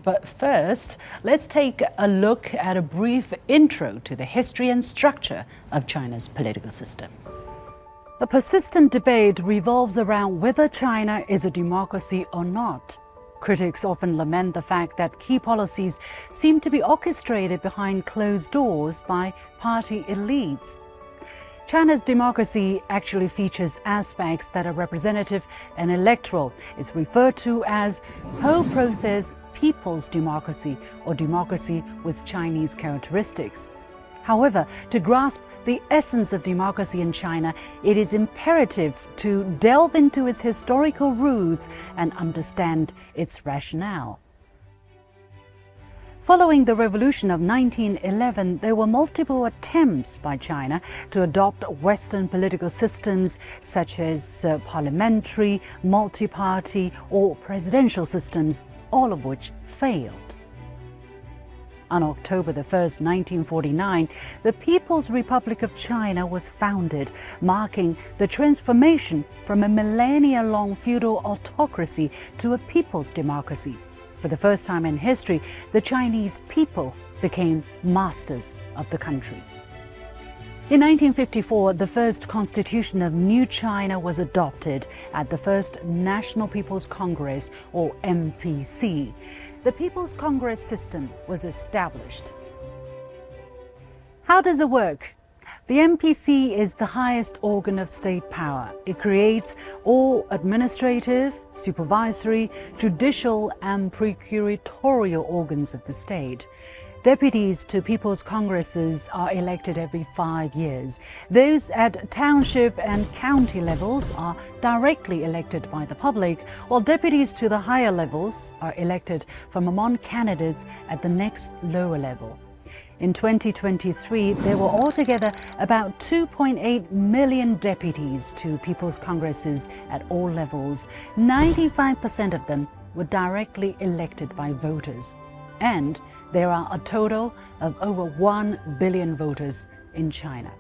But first, let's take a look at a brief intro to the history and structure of China's political system. A persistent debate revolves around whether China is a democracy or not. Critics often lament the fact that key policies seem to be orchestrated behind closed doors by party elites. China's democracy actually features aspects that are representative and electoral. It's referred to as pro-process people's democracy or democracy with Chinese characteristics. However, to grasp the essence of democracy in China, it is imperative to delve into its historical roots and understand its rationale. Following the revolution of 1911, there were multiple attempts by China to adopt Western political systems such as parliamentary, multi-party or presidential systems, all of which failed. On October 1, 1949, the People's Republic of China was founded, marking the transformation from a millennia-long feudal autocracy to a people's democracy. For the first time in history, the Chinese people became masters of the country. In 1954, the first constitution of New China was adopted at the First National People's Congress, or MPC. The People's Congress system was established. How does it work? The MPC is the highest organ of state power. It creates all administrative, supervisory, judicial and procuratorial organs of the state. Deputies to People's Congresses are elected every 5 years. Those at township and county levels are directly elected by the public, while deputies to the higher levels are elected from among candidates at the next lower level. In 2023, there were altogether about 2.8 million deputies to People's Congresses at all levels. 95% of them were directly elected by voters. And there are a total of over 1 billion voters in China.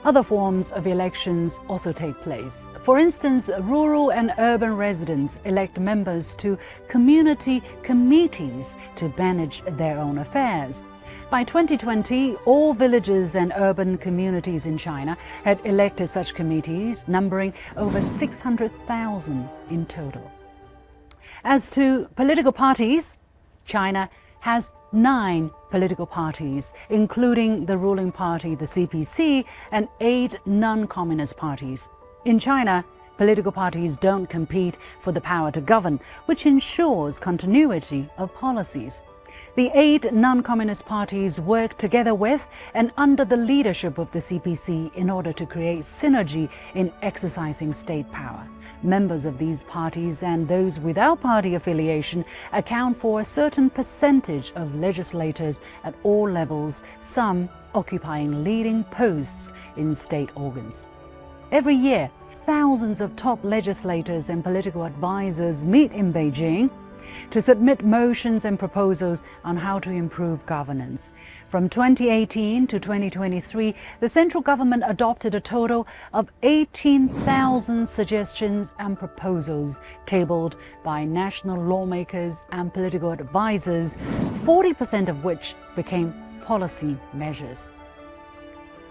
Other forms of elections also take place. For instance, rural and urban residents elect members to community committees to manage their own affairs. By 2020, all villages and urban communities in China had elected such committees, numbering over 600,000 in total. As to political parties, China has 9 political parties, including the ruling party, the CPC, and 8 non-communist parties. In China, political parties don't compete for the power to govern, which ensures continuity of policies. The 8 non-communist parties work together with and under the leadership of the CPC in order to create synergy in exercising state power. Members of these parties and those without party affiliation account for a certain percentage of legislators at all levels, some occupying leading posts in state organs. Every year, thousands of top legislators and political advisors meet in Beijing to submit motions and proposals on how to improve governance. From 2018 to 2023, the central government adopted a total of 18,000 suggestions and proposals tabled by national lawmakers and political advisors, 40% of which became policy measures.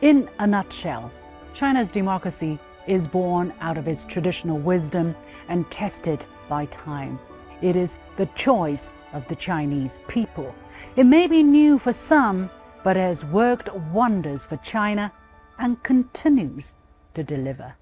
In a nutshell, China's democracy is born out of its traditional wisdom and tested by time. It is the choice of the Chinese people. It may be new for some, but has worked wonders for China and continues to deliver.